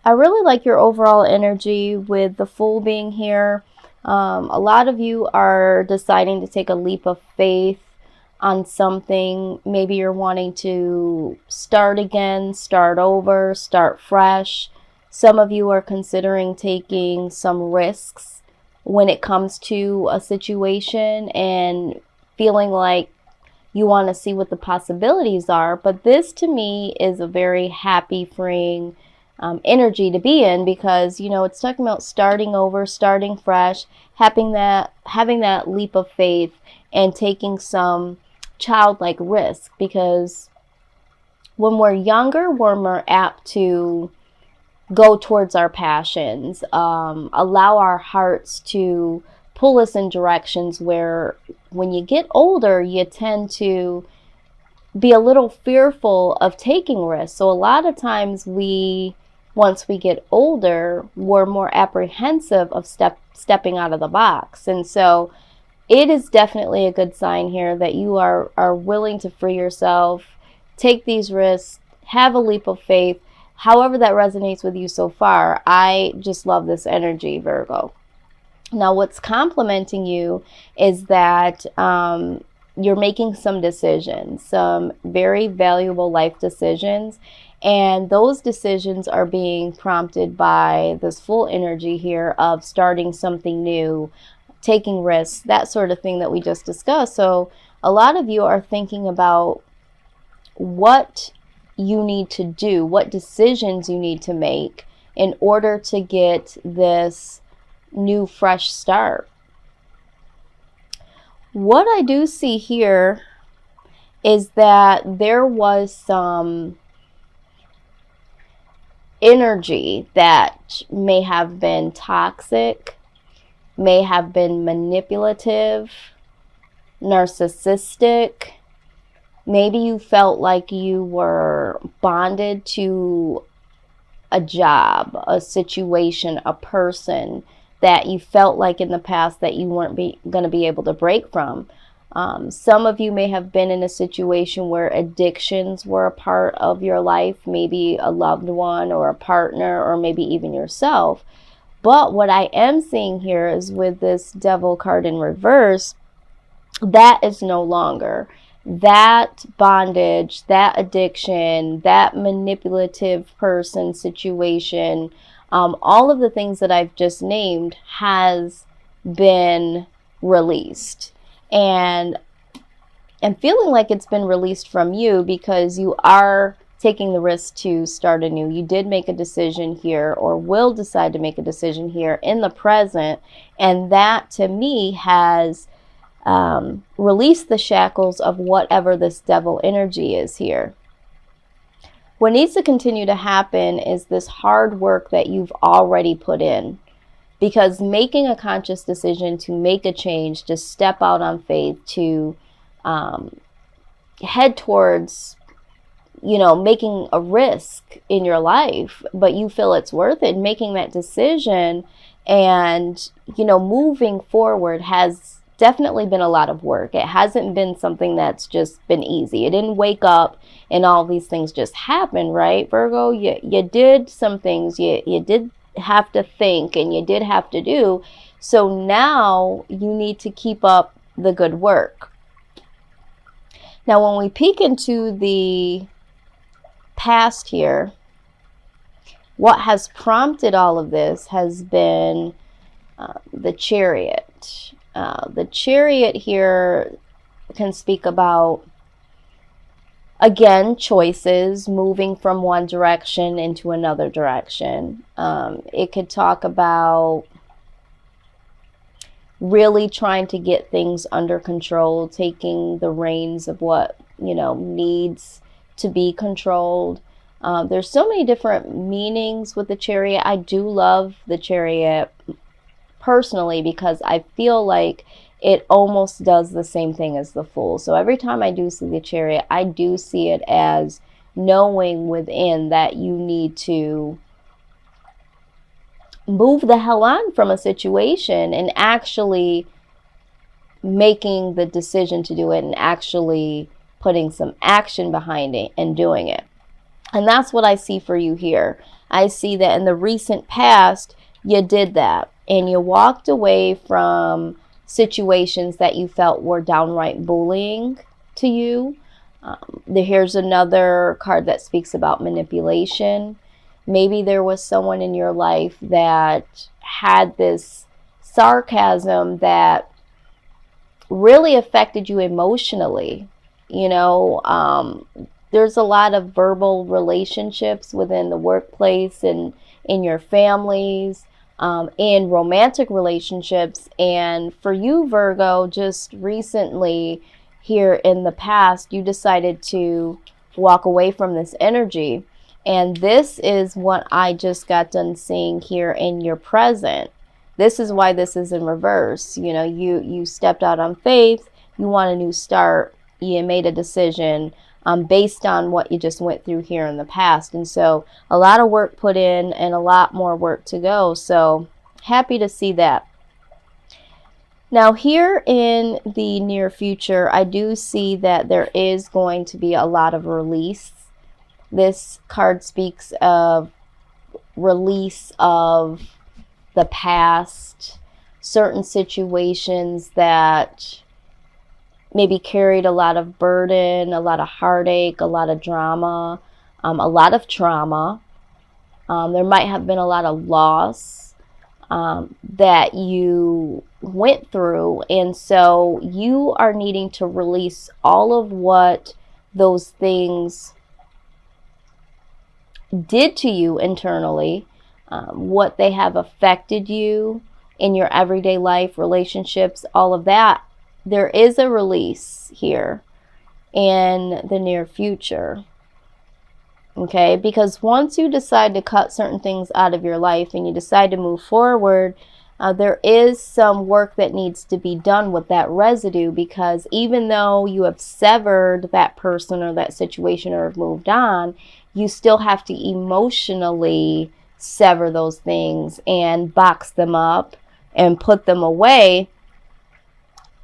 I really like your overall energy with the Fool being here. A lot of you are deciding to take a leap of faith on something. Maybe you're wanting to start again, start over, start fresh. Some of you are considering taking some risks when it comes to a situation and feeling like you want to see what the possibilities are. But this to me is a very happy, freeing energy to be in, because it's talking about starting over, starting fresh, having that leap of faith and taking some childlike risk. Because when we're younger, we're more apt to go towards our passions, allow our hearts to pull us in directions where when you get older, you tend to be a little fearful of taking risks. So a lot of times once we get older, we're more apprehensive of stepping out of the box. And so it is definitely a good sign here that you are willing to free yourself, take these risks, have a leap of faith. However that resonates with you so far, I just love this energy, Virgo. Now, what's complementing you is that you're making some decisions, some very valuable life decisions, and those decisions are being prompted by this full energy here of starting something new, taking risks, that sort of thing that we just discussed. So a lot of you are thinking about what you need to do, what decisions you need to make in order to get this new fresh start. What I do see here is that there was some energy that may have been toxic, may have been manipulative, narcissistic. Maybe you felt like you were bonded to a job, a situation, a person that you felt like in the past that you weren't going to be able to break from. Some of you may have been in a situation where addictions were a part of your life, maybe a loved one or a partner or maybe even yourself. But what I am seeing here is with this Devil card in reverse, that is no longer. That bondage, that addiction, that manipulative person, situation, all of the things that I've just named has been released. And I'm feeling like it's been released from you because you are taking the risk to start anew. You did make a decision here, or will decide to make a decision here in the present. And that to me has release the shackles of whatever this devil energy is here. What needs to continue to happen is this hard work that you've already put in, because making a conscious decision to make a change, to step out on faith, to head towards making a risk in your life, but you feel it's worth it, making that decision and moving forward has definitely been a lot of work. It hasn't been something that's just been easy. It didn't wake up and all these things just happen, right, Virgo? You did some things. You did have to think and you did have to do. So now you need to keep up the good work. Now, when we peek into the past here, what has prompted all of this has been the Chariot. The Chariot here can speak about, again, choices, moving from one direction into another direction. It could talk about really trying to get things under control, taking the reins of what, needs to be controlled. There's so many different meanings with the Chariot. I do love the Chariot personally because I feel like it almost does the same thing as the Fool. So every time I do see the Chariot, I do see it as knowing within that you need to move the hell on from a situation and actually making the decision to do it and actually putting some action behind it and doing it. And that's what I see for you here. I see that in the recent past, you did that and you walked away from situations that you felt were downright bullying to you. Here's another card that speaks about manipulation. Maybe there was someone in your life that had this sarcasm that really affected you emotionally. You know, there's a lot of verbal relationships within the workplace and in your families, in romantic relationships. And for you, Virgo, just recently here in the past, you decided to walk away from this energy. And this is what I just got done seeing here in your present. This is why this is in reverse. You know, you stepped out on faith, you want a new start, you made a decision based on what you just went through here in the past. And so a lot of work put in and a lot more work to go. So happy to see that. Now here in the near future, I do see that there is going to be a lot of release. This card speaks of release of the past, certain situations that maybe carried a lot of burden, a lot of heartache, a lot of drama, a lot of trauma. There might have been a lot of loss that you went through. And so you are needing to release all of what those things did to you internally, what they have affected you in your everyday life, relationships, all of that. There is a release here in the near future. Okay, because once you decide to cut certain things out of your life and you decide to move forward, there is some work that needs to be done with that residue, because even though you have severed that person or that situation or have moved on, you still have to emotionally sever those things and box them up and put them away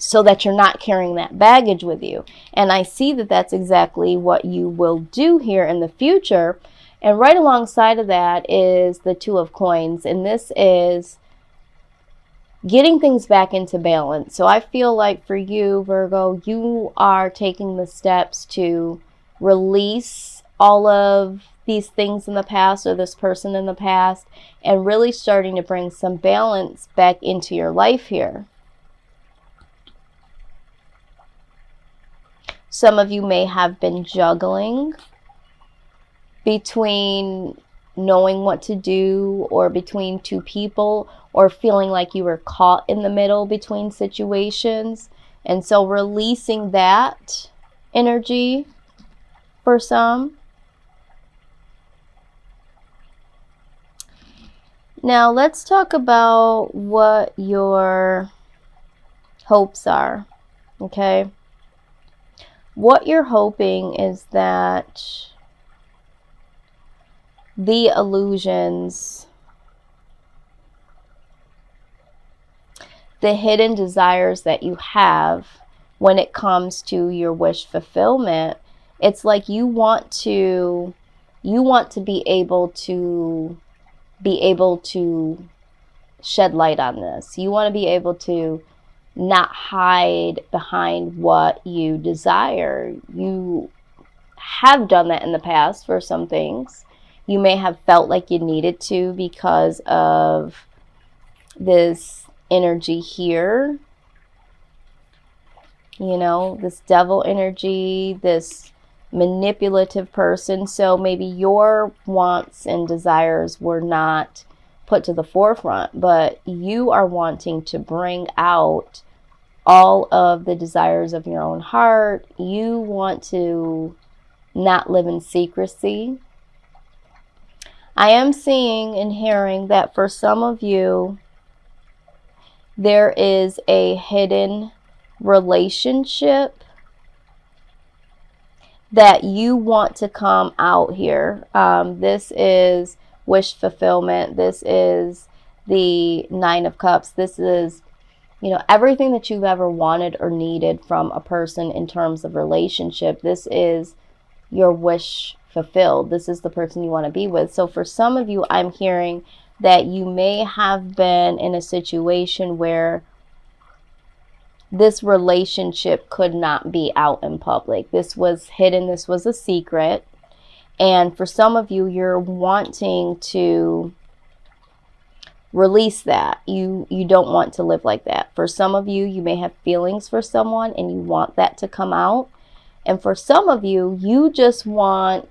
so that you're not carrying that baggage with you. And I see that that's exactly what you will do here in the future. And right alongside of that is the Two of Coins. And this is getting things back into balance. So I feel like for you, Virgo, you are taking the steps to release all of these things in the past or this person in the past and really starting to bring some balance back into your life here. Some of you may have been juggling between knowing what to do or between two people, or feeling like you were caught in the middle between situations. And so releasing that energy for some. Now let's talk about what your hopes are, okay? What you're hoping is that the illusions, the hidden desires that you have when it comes to your wish fulfillment, it's like you want to be able to shed light on this. You want to be able to not hide behind what you desire. You have done that in the past for some things. You may have felt like you needed to because of this energy here. You know, this devil energy, this manipulative person. So maybe your wants and desires were not put to the forefront, but you are wanting to bring out all of the desires of your own heart. You want to not live in secrecy. I am seeing and hearing that for some of you, there is a hidden relationship that you want to come out here. This is wish fulfillment. This is the Nine of Cups. This is, you know, everything that you've ever wanted or needed from a person in terms of relationship. This is your wish fulfilled. This is the person you want to be with. So for some of you, I'm hearing that you may have been in a situation where this relationship could not be out in public. This was hidden. This was a secret. And for some of you, you're wanting to release that. You don't want to live like that. For some of you, you may have feelings for someone and you want that to come out. And for some of you, you just want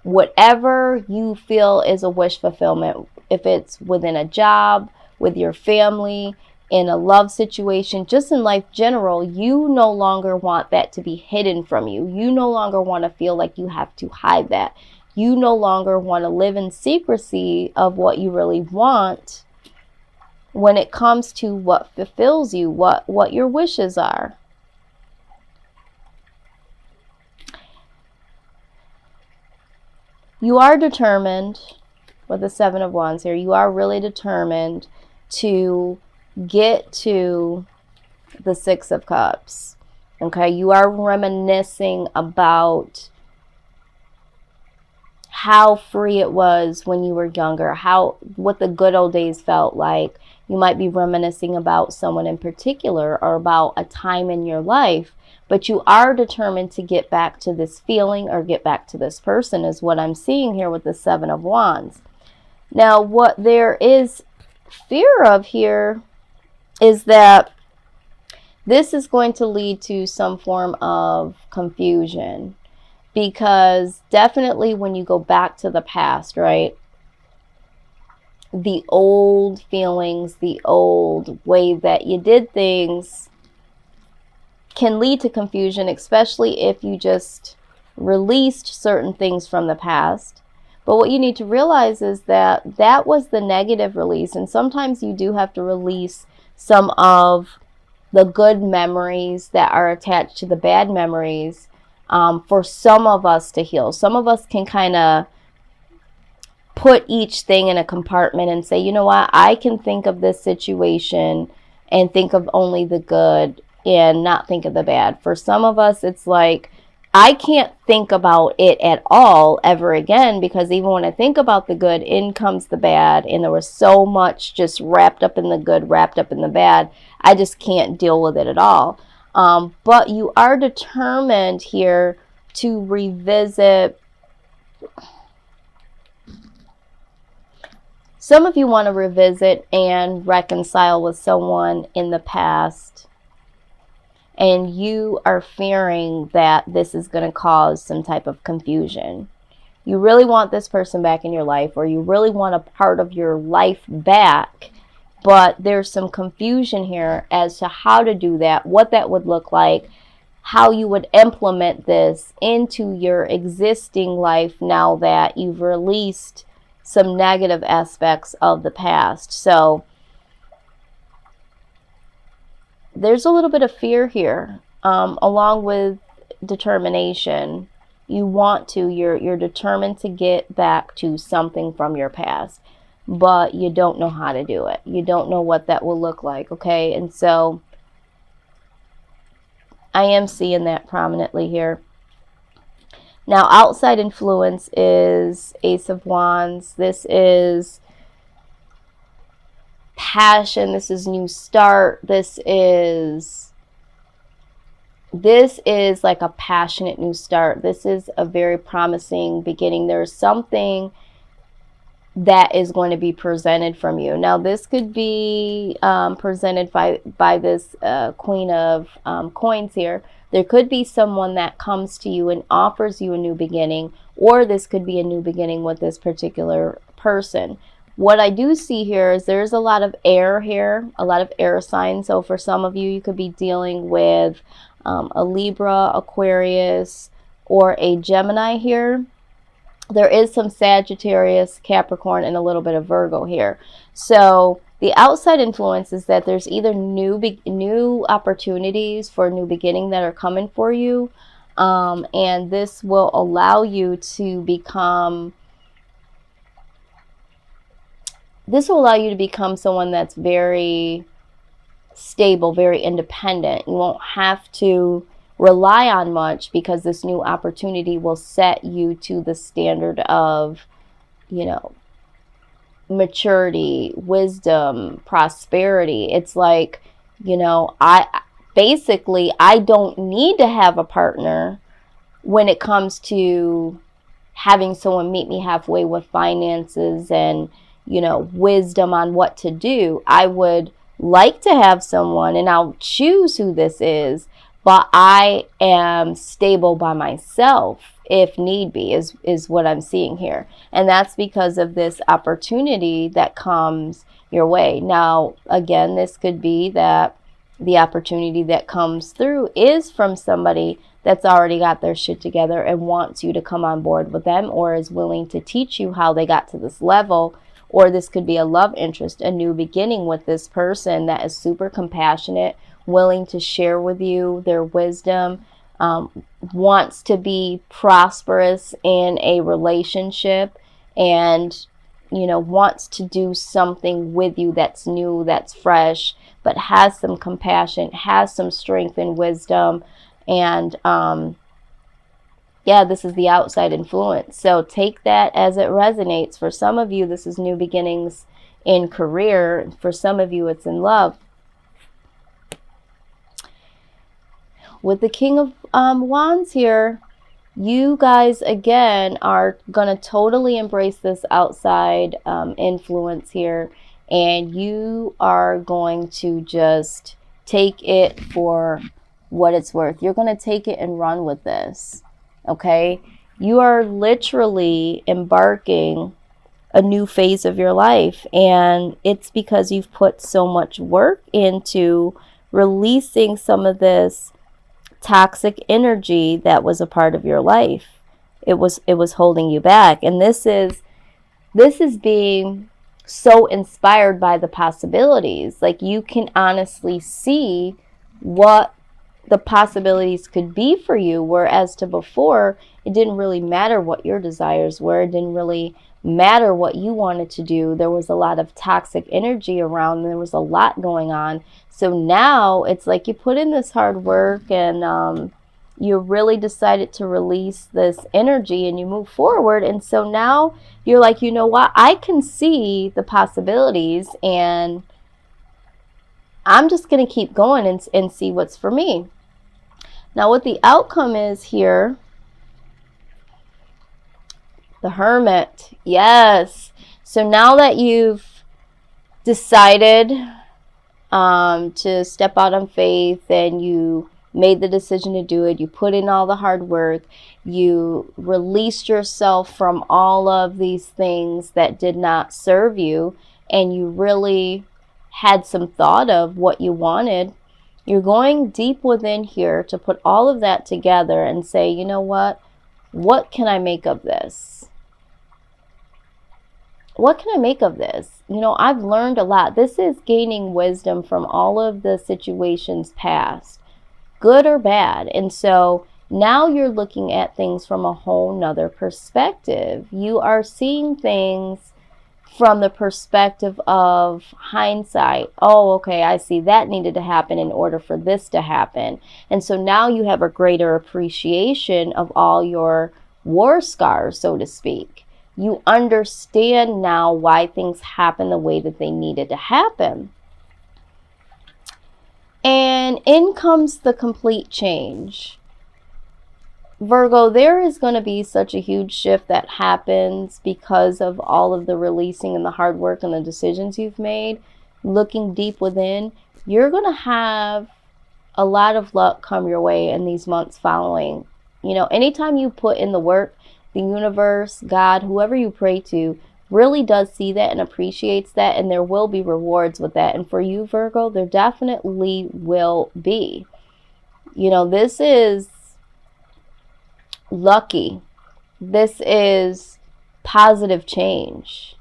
whatever you feel is a wish fulfillment. If it's within a job, with your family, in a love situation, just in life general, you no longer want that to be hidden from you. You no longer want to feel like you have to hide that. You no longer want to live in secrecy of what you really want when it comes to what fulfills you, what your wishes are. You are determined, with the Seven of Wands here, you are really determined to get to the Six of Cups. Okay, you are reminiscing about how free it was when you were younger, what the good old days felt like. You might be reminiscing about someone in particular or about a time in your life, but you are determined to get back to this feeling or get back to this person, is what I'm seeing here with the Seven of Wands. Now, what there is fear of here is that this is going to lead to some form of confusion, because definitely when you go back to the past, right, the old feelings, the old way that you did things can lead to confusion, especially if you just released certain things from the past. But what you need to realize is that that was the negative release, and sometimes you do have to release some of the good memories that are attached to the bad memories for some of us to heal. Some of us can kind of put each thing in a compartment and say, you know what, I can think of this situation and think of only the good and not think of the bad. For some of us, it's like, I can't think about it at all ever again, because even when I think about the good, in comes the bad, and there was so much just wrapped up in the good, wrapped up in the bad, I just can't deal with it at all. But you are determined here to revisit. Some of you want to revisit and reconcile with someone in the past, and you are fearing that this is going to cause some type of confusion. You really want this person back in your life, or you really want a part of your life back, but there's some confusion here as to how to do that, what that would look like, how you would implement this into your existing life now that you've released some negative aspects of the past. So there's a little bit of fear here, along with determination. You want to, you're determined to get back to something from your past, but you don't know how to do it. You don't know what that will look like, okay? And so I am seeing that prominently here. Now, outside influence is Ace of Wands. This is passion. This is new start. This is like a passionate new start. This is a very promising beginning. There's something that is going to be presented from you. Now, this could be presented by this Queen of Coins here. There could be someone that comes to you and offers you a new beginning, or this could be a new beginning with this particular person. What I do see here is there's a lot of air here, a lot of air signs. So for some of you, you could be dealing with a Libra, Aquarius, or a Gemini here. There is some Sagittarius, Capricorn, and a little bit of Virgo here. So the outside influence is that there's either new opportunities for a new beginning that are coming for you, and this will allow you to become someone that's very stable, very independent. You won't have to rely on much, because this new opportunity will set you to the standard of, you know, maturity, wisdom, prosperity. It's like, you know, I don't need to have a partner when it comes to having someone meet me halfway with finances and, you know, wisdom on what to do. I would like to have someone, and I'll choose who this is, but I am stable by myself if need be, is what I'm seeing here. And that's because of this opportunity that comes your way. Now, again, this could be that the opportunity that comes through is from somebody that's already got their shit together and wants you to come on board with them, or is willing to teach you how they got to this level. Or this could be a love interest, a new beginning with this person that is super compassionate, willing to share with you their wisdom, wants to be prosperous in a relationship, and, you know, wants to do something with you that's new, that's fresh, but has some compassion, has some strength and wisdom. And yeah, this is the outside influence. So take that as it resonates. For some of you, this is new beginnings in career. For some of you, it's in love. With the King of Wands here, you guys, again, are going to totally embrace this outside influence here. And you are going to just take it for what it's worth. You're going to take it and run with this. Okay? You are literally embarking a new phase of your life. And it's because you've put so much work into releasing some of this toxic energy that was a part of your life. It was holding you back. And this is being so inspired by the possibilities. Like, you can honestly see what the possibilities could be for you, whereas to before, it didn't really matter what your desires were. It didn't really matter what you wanted to do. There was a lot of toxic energy around, and there was a lot going on. So now it's like you put in this hard work, and you really decided to release this energy, and you move forward. And so now you're like, you know what? I can see the possibilities, and I'm just going to keep going and see what's for me. Now, what the outcome is here, the Hermit. Yes. So now that you've decided to step out on faith, and you made the decision to do it, you put in all the hard work, you released yourself from all of these things that did not serve you, and you really had some thought of what you wanted, you're going deep within here to put all of that together and say, you know what can I make of this? What can I make of this? You know, I've learned a lot. This is gaining wisdom from all of the situations past, good or bad. And so now you're looking at things from a whole nother perspective. You are seeing things from the perspective of hindsight. Oh, okay, I see that needed to happen in order for this to happen. And so now you have a greater appreciation of all your war scars, so to speak. You understand now why things happen the way that they needed to happen. And in comes the complete change. Virgo, there is going to be such a huge shift that happens because of all of the releasing and the hard work and the decisions you've made. Looking deep within, you're going to have a lot of luck come your way in these months following. You know, anytime you put in the work, the universe, God, whoever you pray to, really does see that and appreciates that, and there will be rewards with that. And for you, Virgo, there definitely will be. You know, this is lucky. This is positive change.